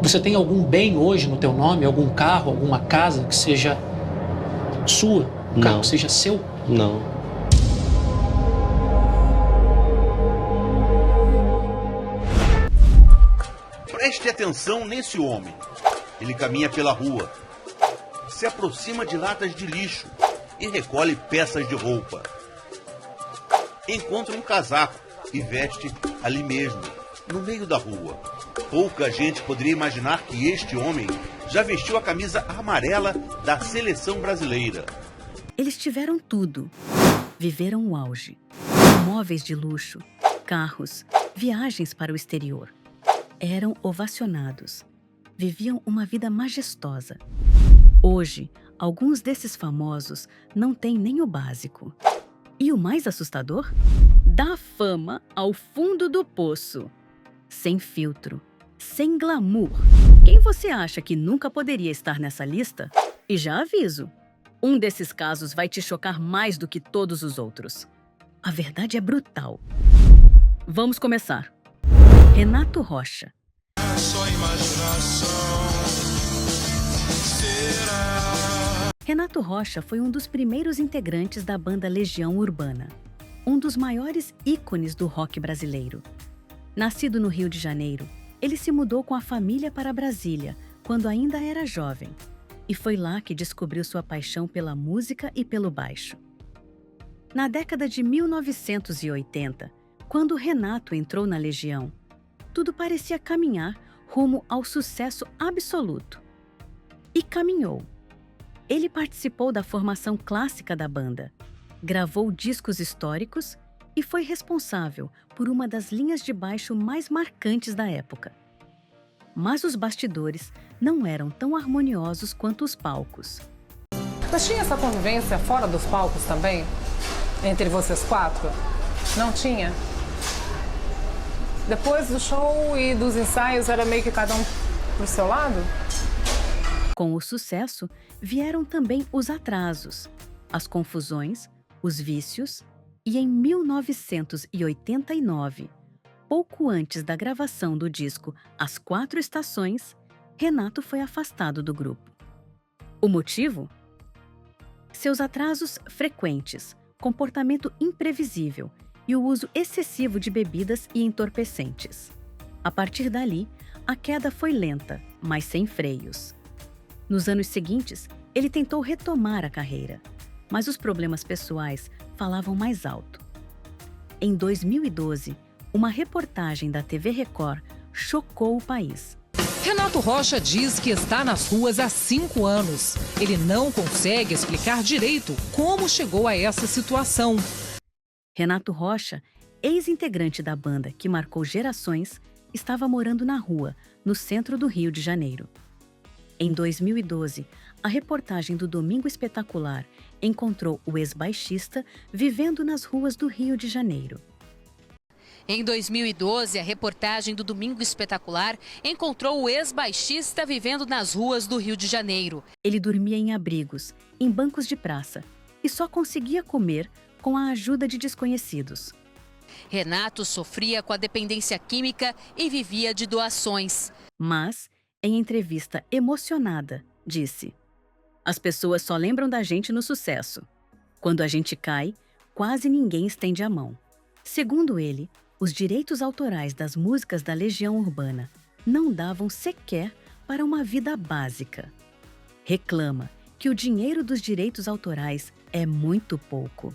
Você tem algum bem hoje no teu nome? Algum carro, alguma casa que seja sua? Um carro que seja seu? Não. Preste atenção nesse homem. Ele caminha pela rua, se aproxima de latas de lixo e recolhe peças de roupa. Encontra um casaco e veste ali mesmo, no meio da rua. Pouca gente poderia imaginar que este homem já vestiu a camisa amarela da seleção brasileira. Eles tiveram tudo. Viveram o auge. Móveis de luxo, carros, viagens para o exterior. Eram ovacionados. Viviam uma vida majestosa. Hoje, alguns desses famosos não têm nem o básico. E o mais assustador? Da fama ao fundo do poço. Sem filtro, sem glamour. Quem você acha que nunca poderia estar nessa lista? E já aviso, um desses casos vai te chocar mais do que todos os outros. A verdade é brutal. Vamos começar. Renato Rocha. Só imaginação. Será? Renato Rocha foi um dos primeiros integrantes da banda Legião Urbana, um dos maiores ícones do rock brasileiro. Nascido no Rio de Janeiro, ele se mudou com a família para Brasília quando ainda era jovem, e foi lá que descobriu sua paixão pela música e pelo baixo. Na década de 1980, quando Renato entrou na Legião, tudo parecia caminhar rumo ao sucesso absoluto. E caminhou. Ele participou da formação clássica da banda, gravou discos históricos e foi responsável por uma das linhas de baixo mais marcantes da época. Mas os bastidores não eram tão harmoniosos quanto os palcos. Mas tinha essa convivência fora dos palcos também? Entre vocês quatro? Não tinha? Depois do show e dos ensaios era meio que cada um pro seu lado? Com o sucesso, vieram também os atrasos, as confusões, os vícios e em 1989, pouco antes da gravação do disco As Quatro Estações, Renato foi afastado do grupo. O motivo? Seus atrasos frequentes, comportamento imprevisível e o uso excessivo de bebidas e entorpecentes. A partir dali, a queda foi lenta, mas sem freios. Nos anos seguintes, ele tentou retomar a carreira, mas os problemas pessoais falavam mais alto. Em 2012, uma reportagem da TV Record chocou o país. Renato Rocha diz que está nas ruas há 5 anos. Ele não consegue explicar direito como chegou a essa situação. Renato Rocha, ex-integrante da banda que marcou gerações, estava morando na rua, no centro do Rio de Janeiro. Em 2012, a reportagem do Domingo Espetacular encontrou o ex-baixista vivendo nas ruas do Rio de Janeiro. Em 2012, a reportagem do Domingo Espetacular encontrou o ex-baixista vivendo nas ruas do Rio de Janeiro. Ele dormia em abrigos, em bancos de praça, e só conseguia comer com a ajuda de desconhecidos. Renato sofria com a dependência química e vivia de doações. Mas, em entrevista emocionada, disse: "As pessoas só lembram da gente no sucesso. Quando a gente cai, quase ninguém estende a mão." Segundo ele, os direitos autorais das músicas da Legião Urbana não davam sequer para uma vida básica. Reclama que o dinheiro dos direitos autorais é muito pouco.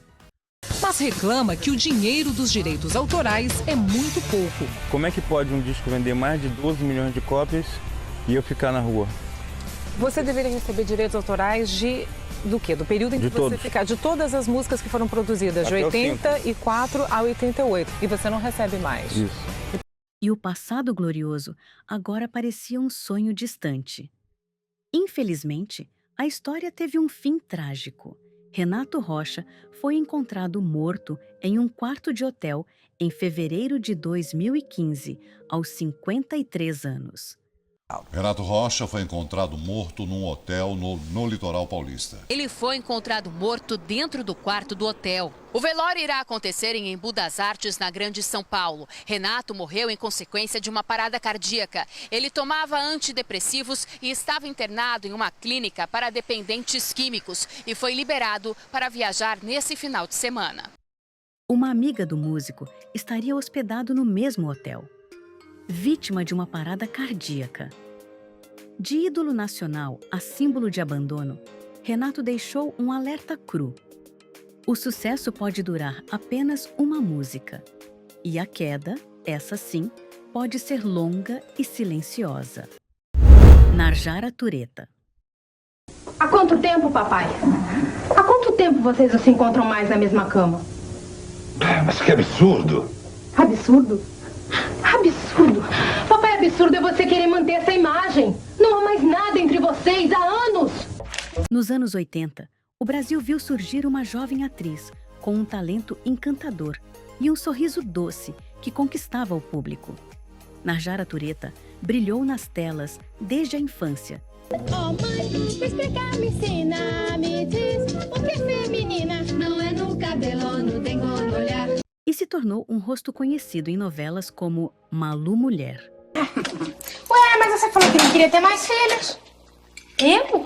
Mas reclama que o dinheiro dos direitos autorais é muito pouco. Como é que pode um disco vender mais de 12 milhões de cópias e eu ficar na rua? Você deveria receber direitos autorais do quê? Do período em que você ficar? De todas as músicas que foram produzidas, de 84 a 88. E você não recebe mais. Isso. E o passado glorioso agora parecia um sonho distante. Infelizmente, a história teve um fim trágico. Renato Rocha foi encontrado morto em um quarto de hotel em fevereiro de 2015, aos 53 anos. Renato Rocha foi encontrado morto num hotel no litoral paulista. Ele foi encontrado morto dentro do quarto do hotel. O velório irá acontecer em Embu das Artes, na Grande São Paulo. Renato morreu em consequência de uma parada cardíaca. Ele tomava antidepressivos e estava internado em uma clínica para dependentes químicos e foi liberado para viajar nesse final de semana. Uma amiga do músico estaria hospedado no mesmo hotel, vítima de uma parada cardíaca. De ídolo nacional a símbolo de abandono, Renato deixou um alerta cru. O sucesso pode durar apenas uma música, e a queda, essa sim, pode ser longa e silenciosa. Narjara Tureta. Há quanto tempo, papai? Há quanto tempo vocês não se encontram mais na mesma cama? Mas que absurdo! Absurdo? Absurdo! Papai, absurdo é você querer manter essa imagem. Não há mais nada entre vocês há anos. Nos anos 80, o Brasil viu surgir uma jovem atriz com um talento encantador e um sorriso doce que conquistava o público. Narjara Tureta brilhou nas telas desde a infância. Oh mãe, me explica, me ensina, me diz, porque feminina não é no cabelo, não tem como olhar. E se tornou um rosto conhecido em novelas como Malu Mulher. Ué, mas você falou que não queria ter mais filhos. Eu?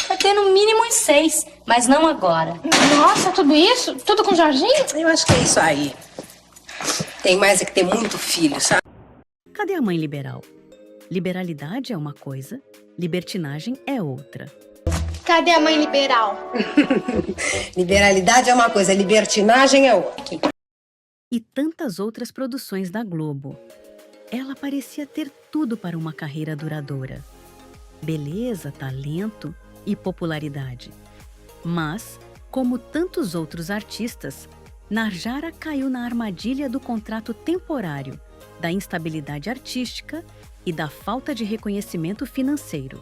Vai ter no mínimo uns 6, mas não agora. Nossa, tudo isso? Tudo com o Jorginho? Eu acho que é isso aí. Tem mais é que ter muito filho, sabe? Cadê a mãe liberal? Liberalidade é uma coisa, libertinagem é outra. Cadê a mãe liberal? Liberalidade é uma coisa, libertinagem é outra. E tantas outras produções da Globo. Ela parecia ter tudo para uma carreira duradoura. Beleza, talento e popularidade. Mas, como tantos outros artistas, Narjara caiu na armadilha do contrato temporário, da instabilidade artística e da falta de reconhecimento financeiro.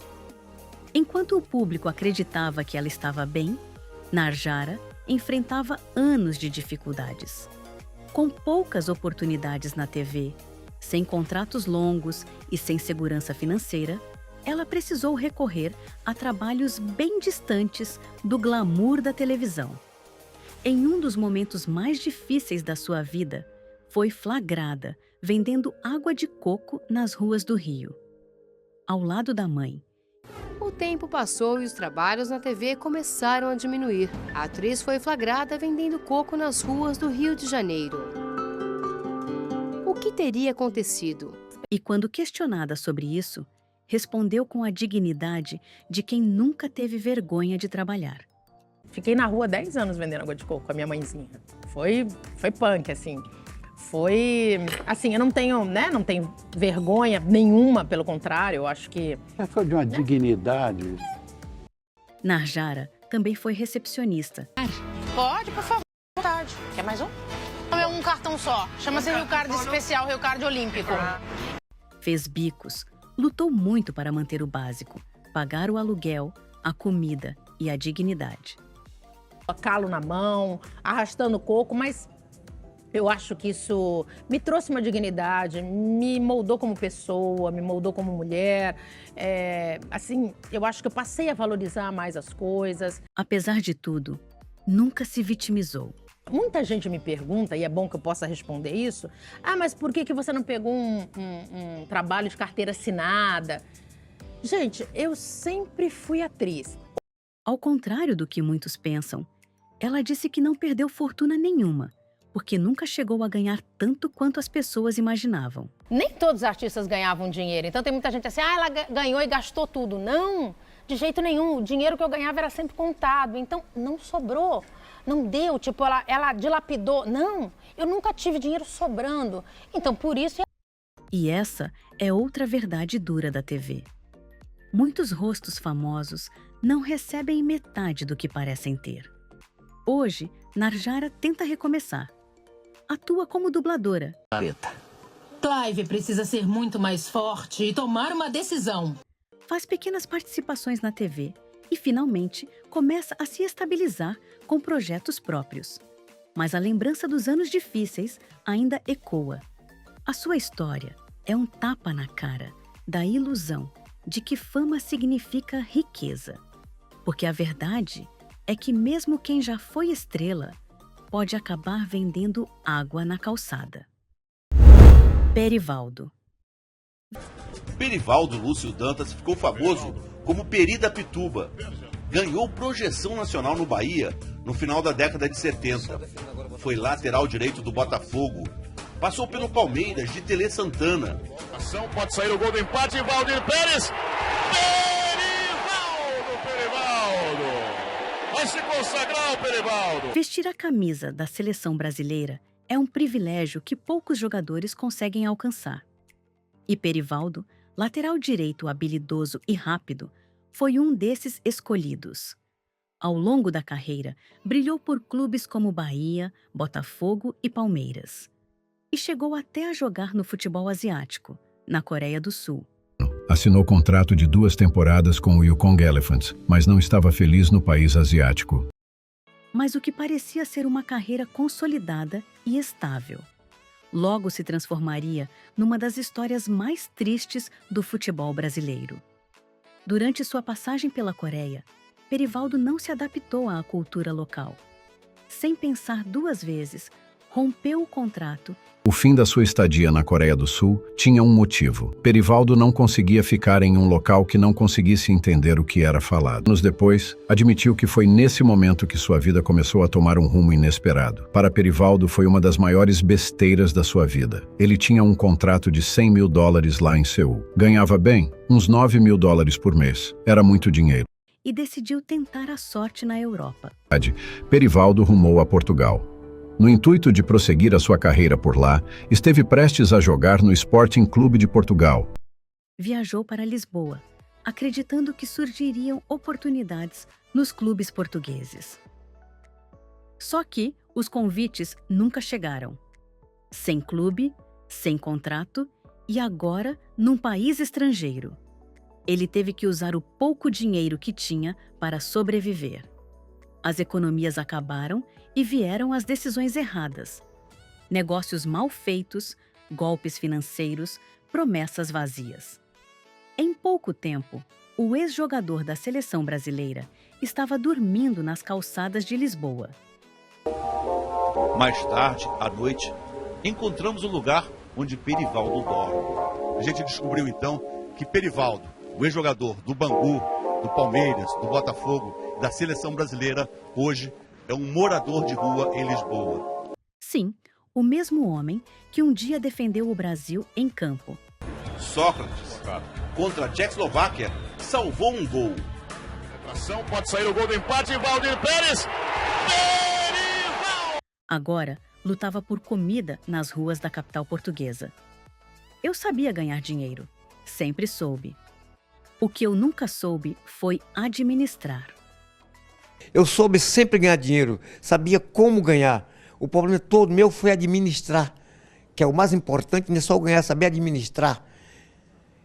Enquanto o público acreditava que ela estava bem, Narjara enfrentava anos de dificuldades. Com poucas oportunidades na TV, sem contratos longos e sem segurança financeira, ela precisou recorrer a trabalhos bem distantes do glamour da televisão. Em um dos momentos mais difíceis da sua vida, foi flagrada vendendo água de coco nas ruas do Rio. Ao lado da mãe. O tempo passou e os trabalhos na TV começaram a diminuir. A atriz foi flagrada vendendo coco nas ruas do Rio de Janeiro. O que teria acontecido? E quando questionada sobre isso, respondeu com a dignidade de quem nunca teve vergonha de trabalhar. Fiquei na rua 10 anos vendendo água de coco com a minha mãezinha. Foi punk, assim. Foi, assim, eu não tenho vergonha nenhuma, pelo contrário, eu acho que... Foi de uma dignidade. Narjara também foi recepcionista. Pode, por favor. Vontade. Quer mais um? É um cartão só. Chama-se Rio Card Especial, Rio Card Olímpico. Fez bicos, lutou muito para manter o básico, pagar o aluguel, a comida e a dignidade. Calo na mão, arrastando coco, mas eu acho que isso me trouxe uma dignidade, me moldou como pessoa, me moldou como mulher. Assim, eu acho que eu passei a valorizar mais as coisas. Apesar de tudo, nunca se vitimizou. Muita gente me pergunta, e é bom que eu possa responder isso, mas por que você não pegou um trabalho de carteira assinada? Gente, eu sempre fui atriz. Ao contrário do que muitos pensam, ela disse que não perdeu fortuna nenhuma, porque nunca chegou a ganhar tanto quanto as pessoas imaginavam. Nem todos os artistas ganhavam dinheiro, então tem muita gente assim, ela ganhou e gastou tudo. Não, de jeito nenhum, o dinheiro que eu ganhava era sempre contado, então não sobrou, não deu, tipo, ela dilapidou. Não, eu nunca tive dinheiro sobrando, então por isso... E essa é outra verdade dura da TV. Muitos rostos famosos não recebem metade do que parecem ter. Hoje, Narjara tenta recomeçar. Atua como dubladora. Clive precisa ser muito mais forte e tomar uma decisão. Faz pequenas participações na TV e, finalmente, começa a se estabilizar com projetos próprios. Mas a lembrança dos anos difíceis ainda ecoa. A sua história é um tapa na cara da ilusão de que fama significa riqueza, porque a verdade é que mesmo quem já foi estrela pode acabar vendendo água na calçada. Perivaldo. Perivaldo Lúcio Dantas ficou famoso como Peri da Pituba. Ganhou projeção nacional no Bahia no final da década de 70. Foi lateral direito do Botafogo. Passou pelo Palmeiras de Tele Santana. Ação, pode sair o gol do empate, Valdir Pérez. Perivaldo! Vai se consagrar o Perivaldo! Vestir a camisa da seleção brasileira é um privilégio que poucos jogadores conseguem alcançar. E Perivaldo, lateral direito habilidoso e rápido, foi um desses escolhidos. Ao longo da carreira, brilhou por clubes como Bahia, Botafogo e Palmeiras. E chegou até a jogar no futebol asiático, na Coreia do Sul. Assinou contrato de 2 temporadas com o Yukon Elephants, mas não estava feliz no país asiático. Mas o que parecia ser uma carreira consolidada e estável, logo se transformaria numa das histórias mais tristes do futebol brasileiro. Durante sua passagem pela Coreia, Perivaldo não se adaptou à cultura local. Sem pensar 2 vezes, rompeu o contrato. O fim da sua estadia na Coreia do Sul tinha um motivo. Perivaldo não conseguia ficar em um local que não conseguisse entender o que era falado. Anos depois, admitiu que foi nesse momento que sua vida começou a tomar um rumo inesperado. Para Perivaldo, foi uma das maiores besteiras da sua vida. Ele tinha um contrato de $100 mil lá em Seul. Ganhava bem, uns $9 mil por mês. Era muito dinheiro. E decidiu tentar a sorte na Europa. Perivaldo rumou a Portugal. No intuito de prosseguir a sua carreira por lá, esteve prestes a jogar no Sporting Clube de Portugal. Viajou para Lisboa, acreditando que surgiriam oportunidades nos clubes portugueses. Só que os convites nunca chegaram. Sem clube, sem contrato e agora num país estrangeiro. Ele teve que usar o pouco dinheiro que tinha para sobreviver. As economias acabaram e vieram as decisões erradas. Negócios mal feitos, golpes financeiros, promessas vazias. Em pouco tempo, o ex-jogador da seleção brasileira estava dormindo nas calçadas de Lisboa. Mais tarde, à noite, encontramos o lugar onde Perivaldo dorme. A gente descobriu então que Perivaldo, o ex-jogador do Bangu, do Palmeiras, do Botafogo, da seleção brasileira, hoje é um morador de rua em Lisboa. Sim, o mesmo homem que um dia defendeu o Brasil em campo. Sócrates, contra a Tchecoslováquia, salvou um gol. Ação, pode sair o gol do empate, Valdir Pérez. Agora, lutava por comida nas ruas da capital portuguesa. Eu sabia ganhar dinheiro, sempre soube. O que eu nunca soube foi administrar. Eu soube sempre ganhar dinheiro, sabia como ganhar. O problema todo meu foi administrar, que é o mais importante, não é só ganhar, saber administrar.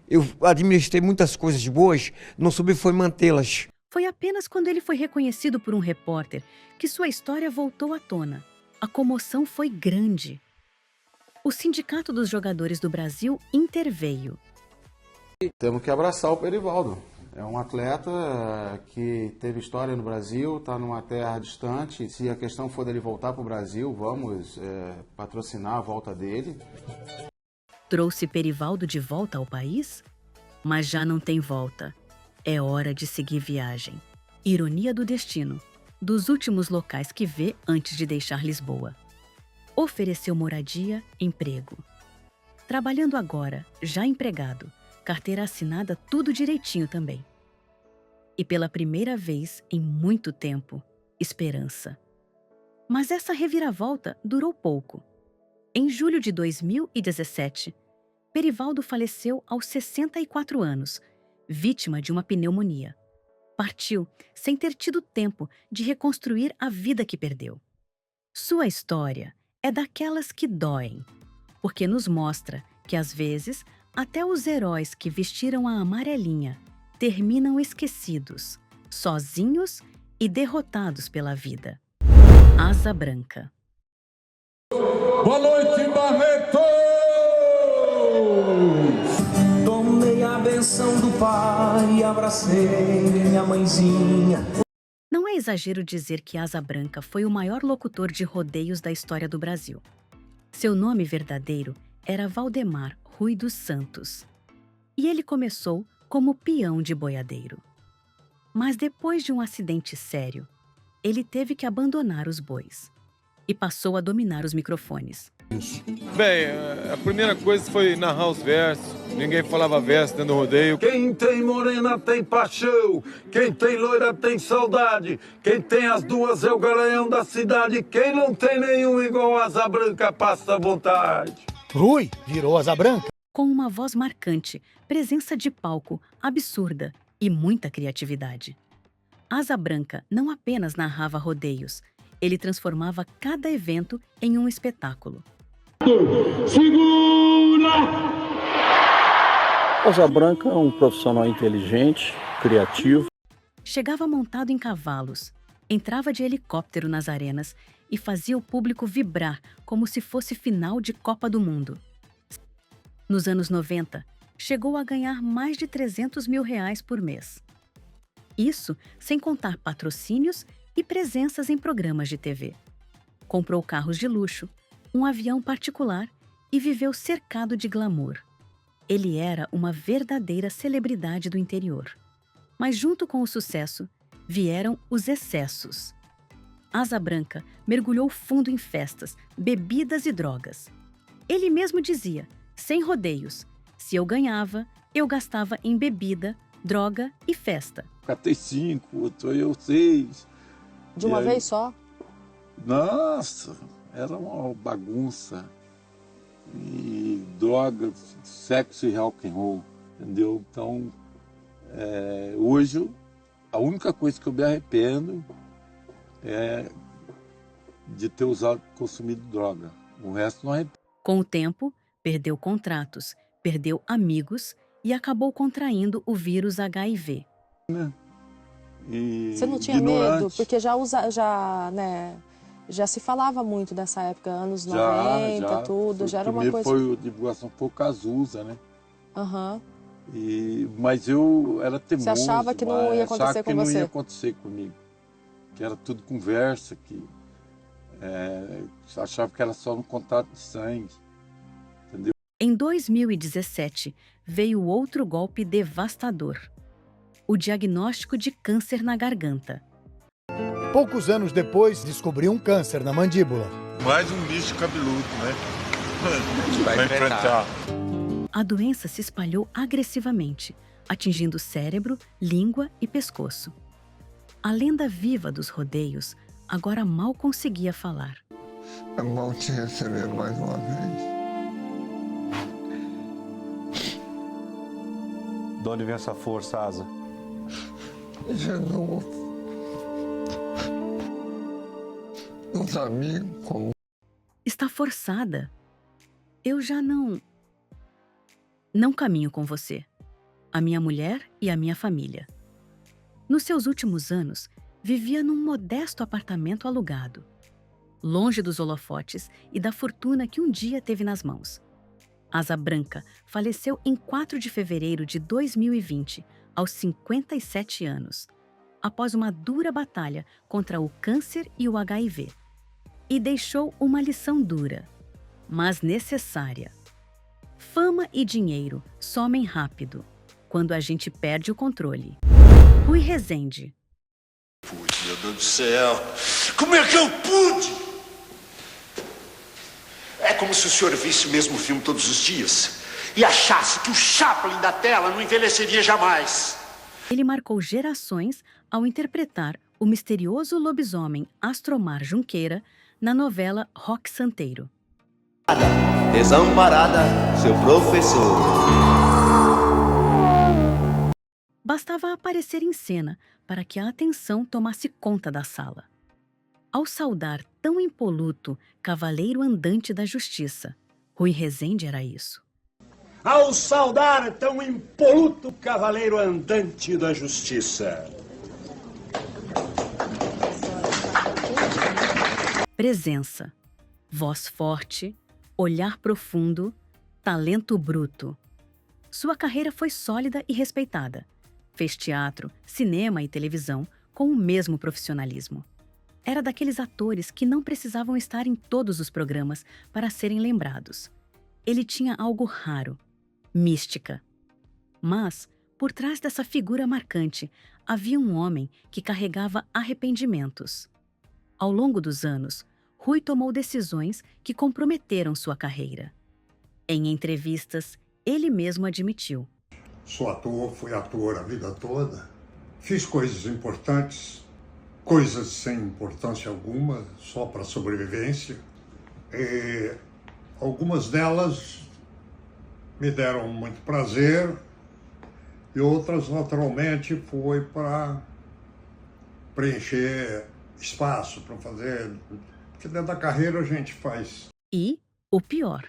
Eu administrei muitas coisas boas, não soube foi mantê-las. Foi apenas quando ele foi reconhecido por um repórter que sua história voltou à tona. A comoção foi grande. O Sindicato dos Jogadores do Brasil interveio. Temos que abraçar o Perivaldo. É um atleta que teve história no Brasil, está numa terra distante. Se a questão for dele voltar para o Brasil, vamos patrocinar a volta dele. Trouxe Perivaldo de volta ao país? Mas já não tem volta. É hora de seguir viagem. Ironia do destino. Dos últimos locais que vê antes de deixar Lisboa. Ofereceu moradia, emprego. Trabalhando agora, já empregado. Carteira assinada, tudo direitinho também. E pela primeira vez em muito tempo, esperança. Mas essa reviravolta durou pouco. Em julho de 2017, Perivaldo faleceu aos 64 anos, vítima de uma pneumonia. Partiu sem ter tido tempo de reconstruir a vida que perdeu. Sua história é daquelas que doem, porque nos mostra que, às vezes, até os heróis que vestiram a amarelinha terminam esquecidos, sozinhos e derrotados pela vida. Asa Branca. Boa noite, Barretos! Tomei a benção. pensão do pai, abracei minha mãezinha. Não é exagero dizer que Asa Branca foi o maior locutor de rodeios da história do Brasil. Seu nome verdadeiro era Valdemar Rui dos Santos. E ele começou como peão de boiadeiro. Mas depois de um acidente sério, ele teve que abandonar os bois e passou a dominar os microfones. Bem, a primeira coisa foi narrar os versos. Ninguém falava verso dentro do rodeio. Quem tem morena tem paixão, quem tem loira tem saudade, quem tem as duas é o garanhão da cidade, quem não tem nenhum igual Asa Branca passa vontade. Rui virou Asa Branca. Com uma voz marcante, presença de palco absurda e muita criatividade. Asa Branca não apenas narrava rodeios, ele transformava cada evento em um espetáculo. Segura! Asa Branca é um profissional inteligente, criativo. Chegava montado em cavalos, entrava de helicóptero nas arenas e fazia o público vibrar como se fosse final de Copa do Mundo. Nos anos 90, chegou a ganhar mais de R$300 mil por mês. Isso sem contar patrocínios e presenças em programas de TV. Comprou carros de luxo, um avião particular e viveu cercado de glamour. Ele era uma verdadeira celebridade do interior. Mas junto com o sucesso, vieram os excessos. Asa Branca mergulhou fundo em festas, bebidas e drogas. Ele mesmo dizia, sem rodeios, se eu ganhava, eu gastava em bebida, droga e festa. Catei 5, outro eu 6. De uma vez só? Nossa, era uma bagunça. E droga, sexo e rock and roll, entendeu? Então, hoje, a única coisa que eu me arrependo é de ter consumido droga. O resto não arrependo. Com o tempo, perdeu contratos, perdeu amigos e acabou contraindo o vírus HIV. Você não tinha medo? Porque já se falava muito nessa época, anos 90, tudo, já era uma coisa... Foi a divulgação foi o Cazuza, né? Aham. Mas eu era teimoso. Você achava que não ia acontecer com você? Não ia acontecer comigo. Que era tudo conversa, que achava que era só no contato de sangue. Entendeu? Em 2017, veio outro golpe devastador. O diagnóstico de câncer na garganta. Poucos anos depois, descobriu um câncer na mandíbula. Mais um bicho cabeludo, né? Vai enfrentar. A doença se espalhou agressivamente, atingindo cérebro, língua e pescoço. A lenda viva dos rodeios agora mal conseguia falar. É bom te receber mais uma vez. De onde vem essa força, Asa? Jesus. Os amigos como... Está forçada. Eu já não caminho com você, a minha mulher e a minha família. Nos seus últimos anos, vivia num modesto apartamento alugado, longe dos holofotes e da fortuna que um dia teve nas mãos. Asa Branca faleceu em 4 de fevereiro de 2020, aos 57 anos, após uma dura batalha contra o câncer e o HIV. E deixou uma lição dura, mas necessária. Fama e dinheiro somem rápido, quando a gente perde o controle. Rui Rezende. Pude, meu Deus do céu! Como é que eu pude? É como se o senhor visse o mesmo filme todos os dias e achasse que o Chaplin da tela não envelheceria jamais. Ele marcou gerações ao interpretar o misterioso lobisomem Astromar Junqueira na novela Roque Santeiro. Desamparada, seu professor. Bastava aparecer em cena para que a atenção tomasse conta da sala. Ao saudar tão impoluto cavaleiro andante da justiça, Rui Rezende era isso. Ao saudar tão impoluto cavaleiro andante da justiça. Presença, voz forte, olhar profundo, talento bruto. Sua carreira foi sólida e respeitada. Fez teatro, cinema e televisão com o mesmo profissionalismo. Era daqueles atores que não precisavam estar em todos os programas para serem lembrados. Ele tinha algo raro, mística. Mas, por trás dessa figura marcante, havia um homem que carregava arrependimentos. Ao longo dos anos, Rui tomou decisões que comprometeram sua carreira. Em entrevistas, ele mesmo admitiu: sou ator, fui ator a vida toda. Fiz coisas importantes, coisas sem importância alguma, só para sobrevivência. E algumas delas me deram muito prazer e outras, naturalmente, foi para preencher espaço, para fazer... Porque dentro da carreira a gente faz. E, o pior,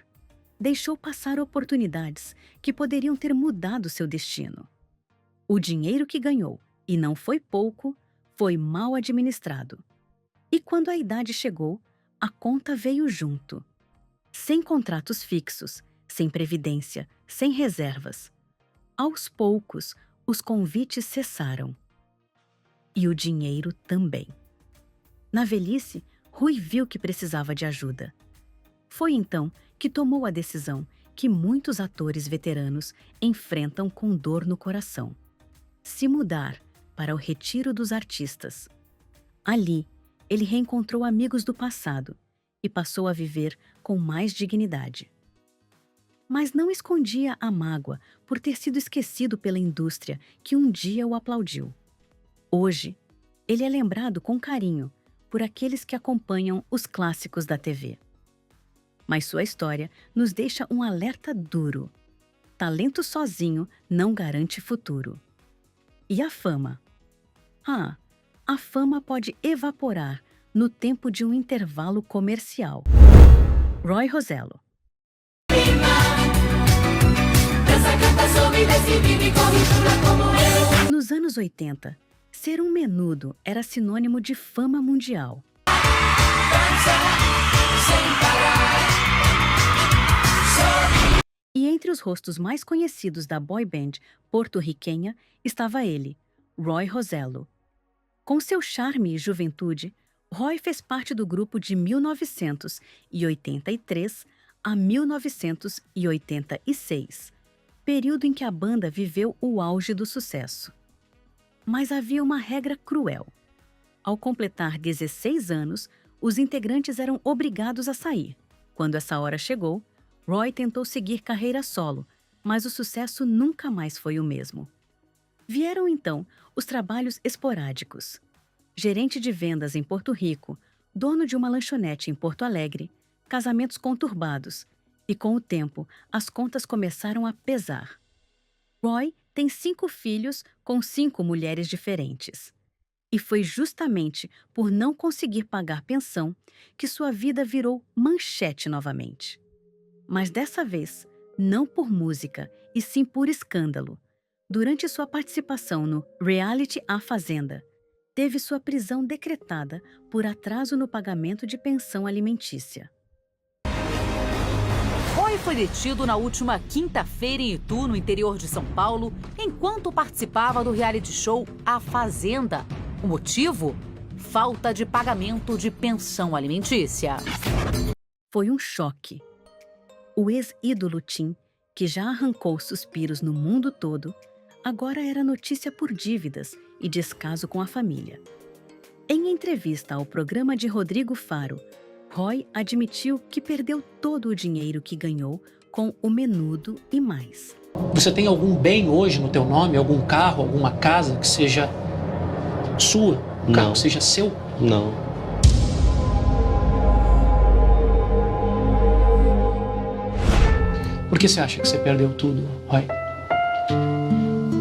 deixou passar oportunidades que poderiam ter mudado seu destino. O dinheiro que ganhou, e não foi pouco, foi mal administrado. E quando a idade chegou, a conta veio junto. Sem contratos fixos, sem previdência, sem reservas. Aos poucos, os convites cessaram. E o dinheiro também. Na velhice, Rui viu que precisava de ajuda. Foi então que tomou a decisão que muitos atores veteranos enfrentam com dor no coração: se mudar para o Retiro dos Artistas. Ali, ele reencontrou amigos do passado e passou a viver com mais dignidade. Mas não escondia a mágoa por ter sido esquecido pela indústria que um dia o aplaudiu. Hoje, ele é lembrado com carinho por aqueles que acompanham os clássicos da TV. Mas sua história nos deixa um alerta duro. Talento sozinho não garante futuro. E a fama? A fama pode evaporar no tempo de um intervalo comercial. Roy Rosello. Nos anos 80, ser um menudo era sinônimo de fama mundial. E entre os rostos mais conhecidos da boy band porto-riquenha estava ele, Roy Rosello. Com seu charme e juventude, Roy fez parte do grupo de 1983 a 1986, período em que a banda viveu o auge do sucesso. Mas havia uma regra cruel. Ao completar 16 anos, os integrantes eram obrigados a sair. Quando essa hora chegou, Roy tentou seguir carreira solo, mas o sucesso nunca mais foi o mesmo. Vieram então os trabalhos esporádicos. Gerente de vendas em Porto Rico, dono de uma lanchonete em Porto Alegre, casamentos conturbados, e com o tempo as contas começaram a pesar. Roy tem 5 filhos com 5 mulheres diferentes. E foi justamente por não conseguir pagar pensão que sua vida virou manchete novamente. Mas dessa vez, não por música, e sim por escândalo. Durante sua participação no reality A Fazenda, teve sua prisão decretada por atraso no pagamento de pensão alimentícia. Roy foi detido na última quinta-feira em Itu, no interior de São Paulo, enquanto participava do reality show A Fazenda. O motivo? Falta de pagamento de pensão alimentícia. Foi um choque. O ex-ídolo Tim, que já arrancou suspiros no mundo todo, agora era notícia por dívidas e descaso com a família. Em entrevista ao programa de Rodrigo Faro, Roy admitiu que perdeu todo o dinheiro que ganhou com o menudo e mais. Você tem algum bem hoje no teu nome? Algum carro, alguma casa que seja sua? Um carro que seja seu? Não. Por que você acha que você perdeu tudo, Roy?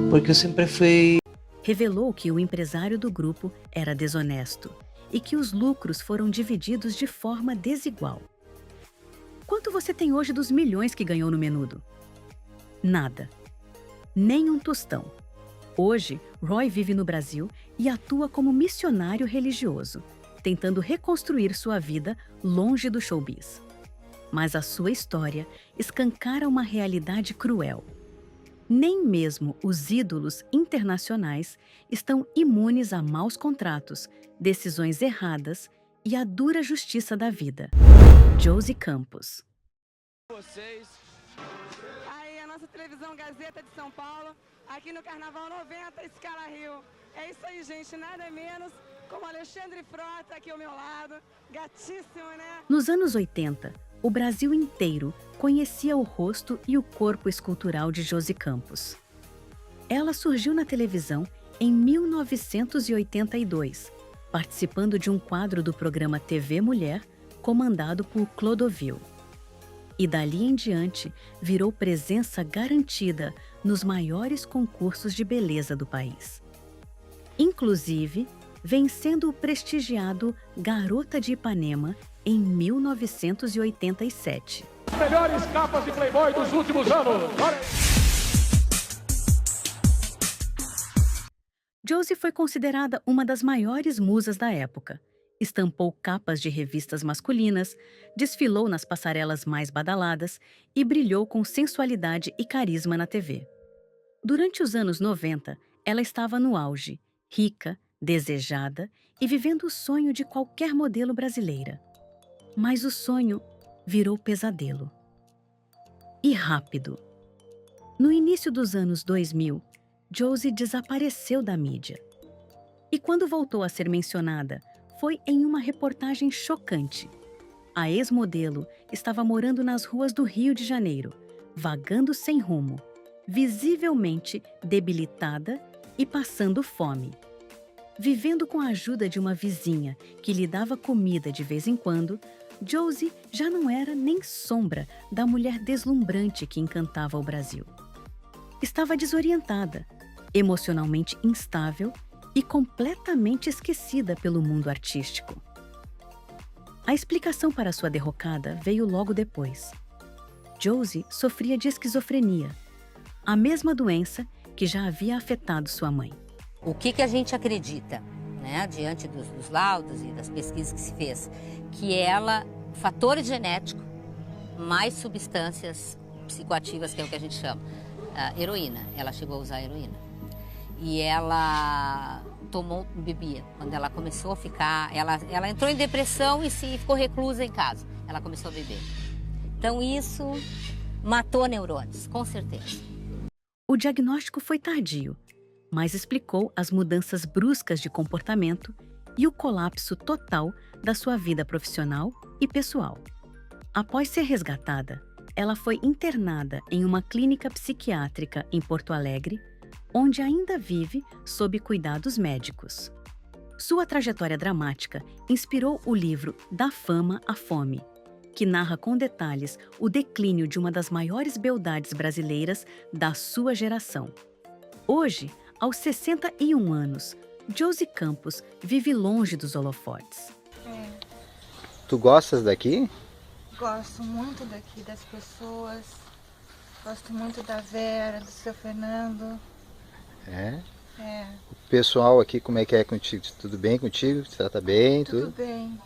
Porque eu sempre fui... Revelou que o empresário do grupo era desonesto e que os lucros foram divididos de forma desigual. Quanto você tem hoje dos milhões que ganhou no menudo? Nada. Nem um tostão. Hoje, Roy vive no Brasil e atua como missionário religioso, tentando reconstruir sua vida longe do showbiz. Mas a sua história escancara uma realidade cruel. Nem mesmo os ídolos internacionais estão imunes a maus contratos, decisões erradas e a dura justiça da vida. Josie Campos. Aí a nossa televisão Gazeta de São Paulo, aqui no Carnaval 90, Escala Rio. É isso aí, gente, nada menos como Alexandre Frota aqui ao meu lado. Gatíssimo, né? Nos anos 80, o Brasil inteiro conhecia o rosto e o corpo escultural de Josie Campos. Ela surgiu na televisão em 1982, participando de um quadro do programa TV Mulher, comandado por Clodovil. E dali em diante, virou presença garantida nos maiores concursos de beleza do país. Inclusive, vencendo o prestigiado Garota de Ipanema em 1987. Melhores capas de Playboy dos últimos anos. Josie foi considerada uma das maiores musas da época. Estampou capas de revistas masculinas, desfilou nas passarelas mais badaladas e brilhou com sensualidade e carisma na TV. Durante os anos 90, ela estava no auge, rica, desejada e vivendo o sonho de qualquer modelo brasileira. Mas o sonho virou pesadelo. E rápido. No início dos anos 2000, Josie desapareceu da mídia. E quando voltou a ser mencionada, foi em uma reportagem chocante. A ex-modelo estava morando nas ruas do Rio de Janeiro, vagando sem rumo, visivelmente debilitada e passando fome. Vivendo com a ajuda de uma vizinha que lhe dava comida de vez em quando, Josie já não era nem sombra da mulher deslumbrante que encantava o Brasil. Estava desorientada, emocionalmente instável e completamente esquecida pelo mundo artístico. A explicação para sua derrocada veio logo depois. Josie sofria de esquizofrenia, a mesma doença que já havia afetado sua mãe. O que a gente acredita, né, diante dos laudos e das pesquisas que se fez, que ela, fator genético, mais substâncias psicoativas, que é o que a gente chama, heroína. Ela chegou a usar heroína. E ela bebia. Quando ela começou a ficar, ela entrou em depressão e ficou reclusa em casa. Ela começou a beber. Então isso matou neurônios, com certeza. O diagnóstico foi tardio, mas explicou as mudanças bruscas de comportamento e o colapso total da sua vida profissional e pessoal. Após ser resgatada, ela foi internada em uma clínica psiquiátrica em Porto Alegre, onde ainda vive sob cuidados médicos. Sua trajetória dramática inspirou o livro Da Fama à Fome, que narra com detalhes o declínio de uma das maiores beldades brasileiras da sua geração. Hoje, aos 61 anos, Josie Campos vive longe dos holofotes. Tu gostas daqui? Gosto muito daqui, das pessoas. Gosto muito da Vera, do seu Fernando. É? É. O pessoal aqui, como é que é contigo? Tudo bem contigo? Te trata bem? Tudo bem.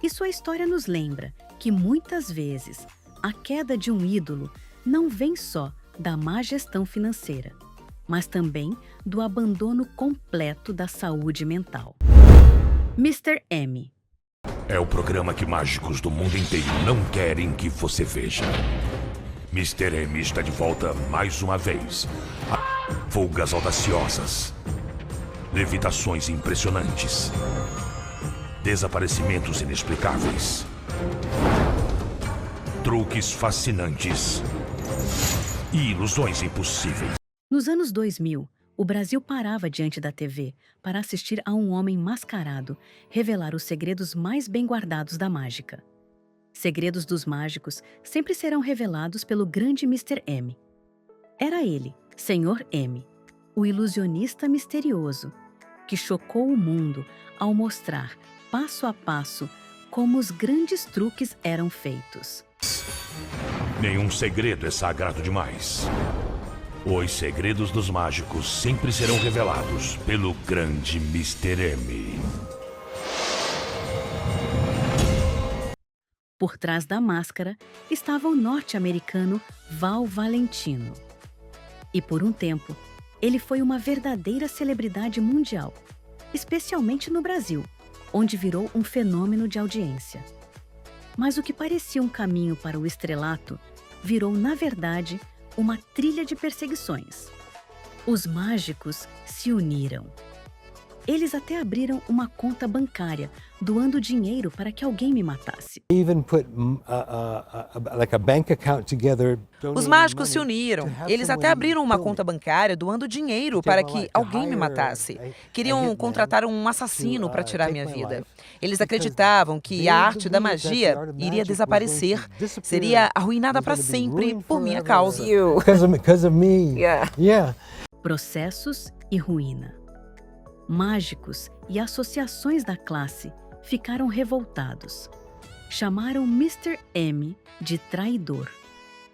E sua história nos lembra que muitas vezes a queda de um ídolo não vem só da má gestão financeira, mas também do abandono completo da saúde mental. Mr. M. É o programa que mágicos do mundo inteiro não querem que você veja. Mr. M está de volta mais uma vez. Fugas audaciosas, levitações impressionantes, desaparecimentos inexplicáveis, truques fascinantes e ilusões impossíveis. Nos anos 2000, o Brasil parava diante da TV para assistir a um homem mascarado revelar os segredos mais bem guardados da mágica. Segredos dos mágicos sempre serão revelados pelo grande Mr. M. Era ele, Sr. M, o ilusionista misterioso, que chocou o mundo ao mostrar, passo a passo, como os grandes truques eram feitos. Nenhum segredo é sagrado demais. Os segredos dos mágicos sempre serão revelados pelo grande Mr. M. Por trás da máscara estava o norte-americano Val Valentino. E por um tempo, ele foi uma verdadeira celebridade mundial, especialmente no Brasil, onde virou um fenômeno de audiência. Mas o que parecia um caminho para o estrelato virou, na verdade, uma trilha de perseguições. Os mágicos se uniram. Eles até abriram uma conta bancária, doando dinheiro para que alguém me matasse. Os mágicos se uniram. Eles até abriram uma conta bancária, doando dinheiro para que alguém me matasse. Queriam contratar um assassino para tirar minha vida. Eles acreditavam que a arte da magia iria desaparecer, seria arruinada para sempre por minha causa. Processos e ruína. Mágicos e associações da classe ficaram revoltados. Chamaram Mr. M de traidor.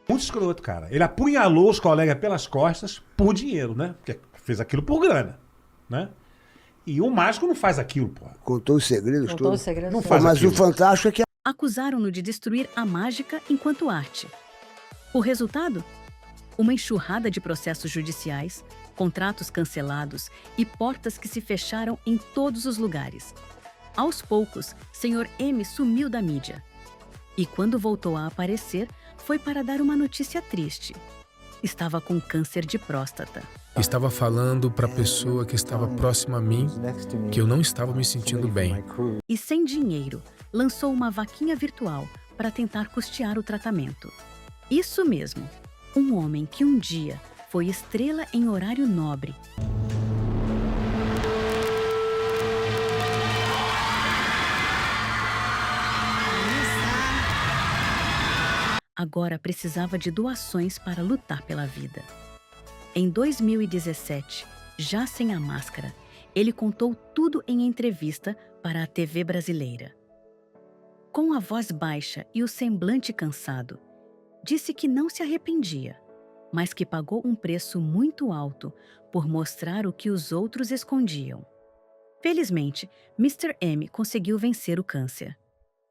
Muito escroto, cara. Ele apunhalou os colegas pelas costas por dinheiro, né? Porque fez aquilo por grana, né? E o mágico não faz aquilo, pô. Contou os segredos todos. Não faz Mas aquilo. o fantástico é que... Acusaram-no de destruir a mágica enquanto arte. O resultado? Uma enxurrada de processos judiciais, contratos cancelados e portas que se fecharam em todos os lugares. Aos poucos, Sr. M sumiu da mídia. E quando voltou a aparecer, foi para dar uma notícia triste. Estava com câncer de próstata. Estava falando para a pessoa que estava próxima a mim que eu não estava me sentindo bem. E sem dinheiro, lançou uma vaquinha virtual para tentar custear o tratamento. Isso mesmo, um homem que um dia foi estrela em horário nobre. Agora precisava de doações para lutar pela vida. Em 2017, já sem a máscara, ele contou tudo em entrevista para a TV brasileira. Com a voz baixa e o semblante cansado, disse que não se arrependia, mas que pagou um preço muito alto por mostrar o que os outros escondiam. Felizmente, Mr. M conseguiu vencer o câncer.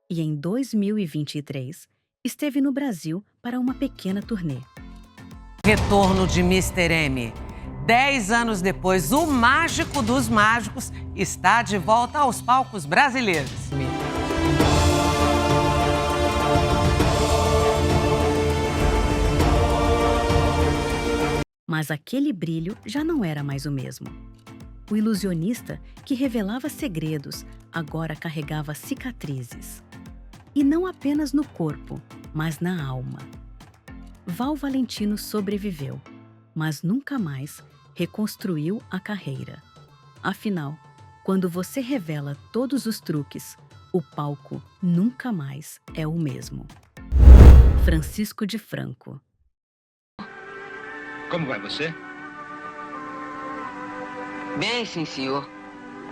E em 2023, esteve no Brasil para uma pequena turnê. Retorno de Mr. M. 10 anos depois, o mágico dos mágicos está de volta aos palcos brasileiros. Mas aquele brilho já não era mais o mesmo. O ilusionista que revelava segredos agora carregava cicatrizes. E não apenas no corpo, mas na alma. Val Valentino sobreviveu, mas nunca mais reconstruiu a carreira. Afinal, quando você revela todos os truques, o palco nunca mais é o mesmo. Francisco de Franco. Como vai você? Bem, sim, senhor.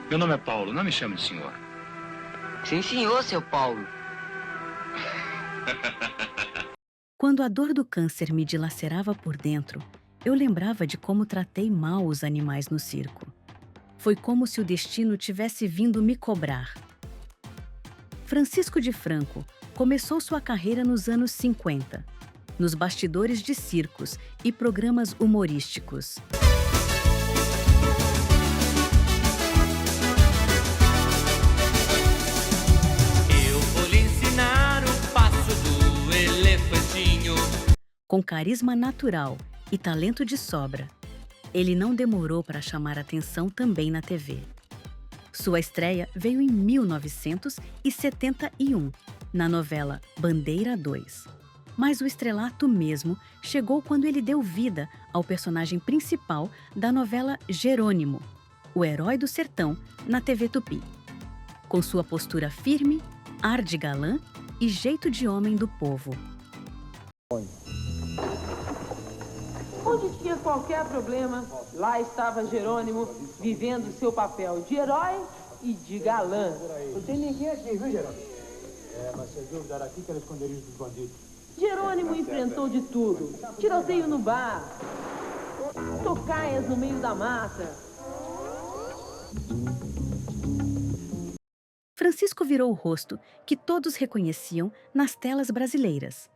Meu nome é Paulo, não me chame de senhor. Sim, senhor, seu Paulo. Quando a dor do câncer me dilacerava por dentro, eu lembrava de como tratei mal os animais no circo. Foi como se o destino tivesse vindo me cobrar. Francisco de Franco começou sua carreira nos anos 50, nos bastidores de circos e programas humorísticos. Eu vou lhe ensinar o passo do elefantinho. Com carisma natural e talento de sobra, ele não demorou para chamar atenção também na TV. Sua estreia veio em 1971, na novela Bandeira 2. Mas o estrelato mesmo chegou quando ele deu vida ao personagem principal da novela Jerônimo, o herói do sertão, na TV Tupi. Com sua postura firme, ar de galã e jeito de homem do povo. Onde tinha qualquer problema, lá estava Jerônimo, vivendo seu papel de herói e de galã. Não tem ninguém aqui, viu, Jerônimo? Mas se eu dar aqui que era o esconderijo dos bandidos. Jerônimo enfrentou de tudo. Tiroteio no bar, tocaias no meio da mata. Francisco virou o rosto que todos reconheciam nas telas brasileiras.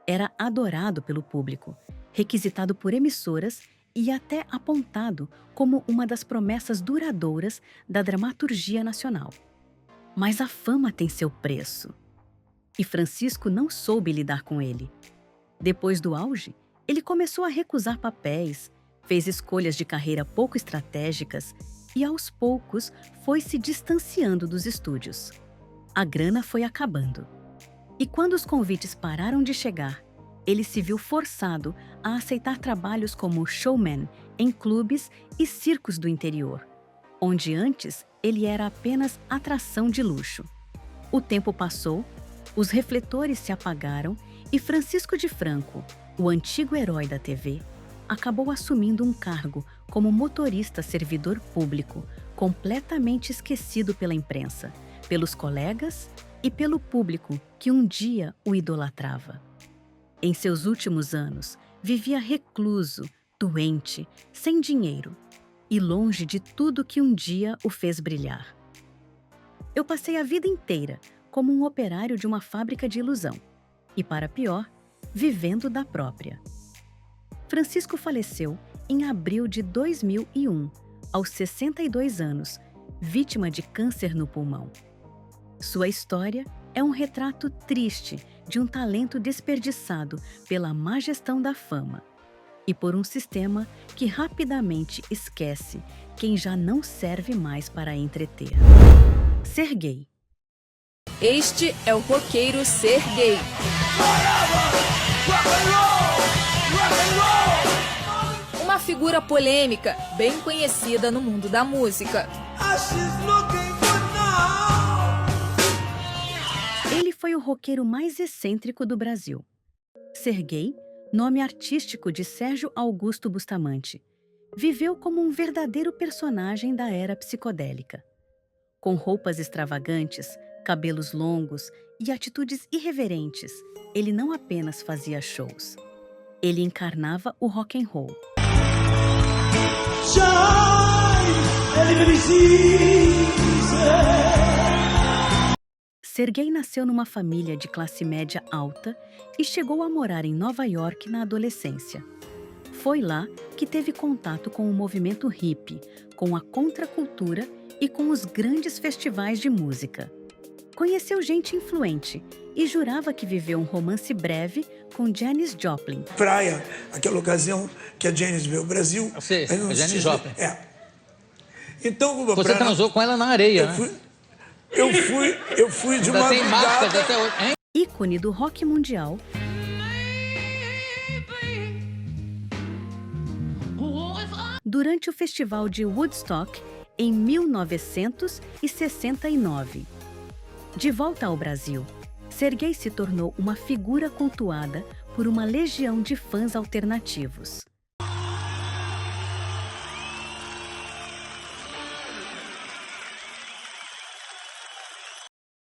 Era adorado pelo público, requisitado por emissoras e até apontado como uma das promessas duradouras da dramaturgia nacional. Mas a fama tem seu preço. E Francisco não soube lidar com ele. Depois do auge, ele começou a recusar papéis, fez escolhas de carreira pouco estratégicas e, aos poucos, foi se distanciando dos estúdios. A grana foi acabando. E quando os convites pararam de chegar, ele se viu forçado a aceitar trabalhos como showman em clubes e circos do interior, onde antes ele era apenas atração de luxo. O tempo passou, os refletores se apagaram e Francisco de Franco, o antigo herói da TV, acabou assumindo um cargo como motorista servidor público, completamente esquecido pela imprensa, pelos colegas e pelo público que um dia o idolatrava. Em seus últimos anos, vivia recluso, doente, sem dinheiro e longe de tudo que um dia o fez brilhar. Eu passei a vida inteira como um operário de uma fábrica de ilusão e, para pior, vivendo da própria. Francisco faleceu em abril de 2001, aos 62 anos, vítima de câncer no pulmão. Sua história é um retrato triste de um talento desperdiçado pela má gestão da fama e por um sistema que rapidamente esquece quem já não serve mais para entreter. Serguei. Este é o roqueiro Serguei. Uma figura polêmica, bem conhecida no mundo da música. Ele foi o roqueiro mais excêntrico do Brasil. Serguei, nome artístico de Sérgio Augusto Bustamante, viveu como um verdadeiro personagem da era psicodélica. Com roupas extravagantes, cabelos longos e atitudes irreverentes, ele não apenas fazia shows. Ele encarnava o rock and roll. Serguei nasceu numa família de classe média alta e chegou a morar em Nova York na adolescência. Foi lá que teve contato com o movimento hippie, com a contracultura e com os grandes festivais de música. Conheceu gente influente e jurava que viveu um romance breve com Janis Joplin. Praia, aquela ocasião que a Janis veio ao Brasil. Sim, a Janis Joplin. É. Então, você transou com ela na areia, né? Eu fui de uma tem marcas até hoje, hein? Ícone do rock mundial, durante o festival de Woodstock em 1969. De volta ao Brasil, Serguei se tornou uma figura cultuada por uma legião de fãs alternativos.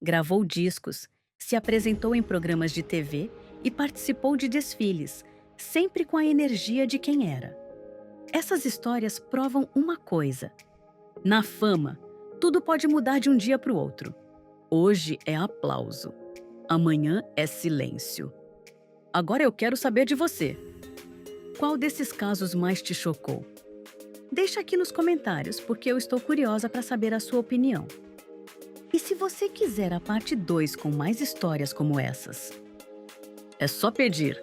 Gravou discos, se apresentou em programas de TV e participou de desfiles, sempre com a energia de quem era. Essas histórias provam uma coisa: na fama, tudo pode mudar de um dia para o outro. Hoje é aplauso, amanhã é silêncio. Agora eu quero saber de você. Qual desses casos mais te chocou? Deixa aqui nos comentários, porque eu estou curiosa para saber a sua opinião. E se você quiser a parte 2 com mais histórias como essas, é só pedir.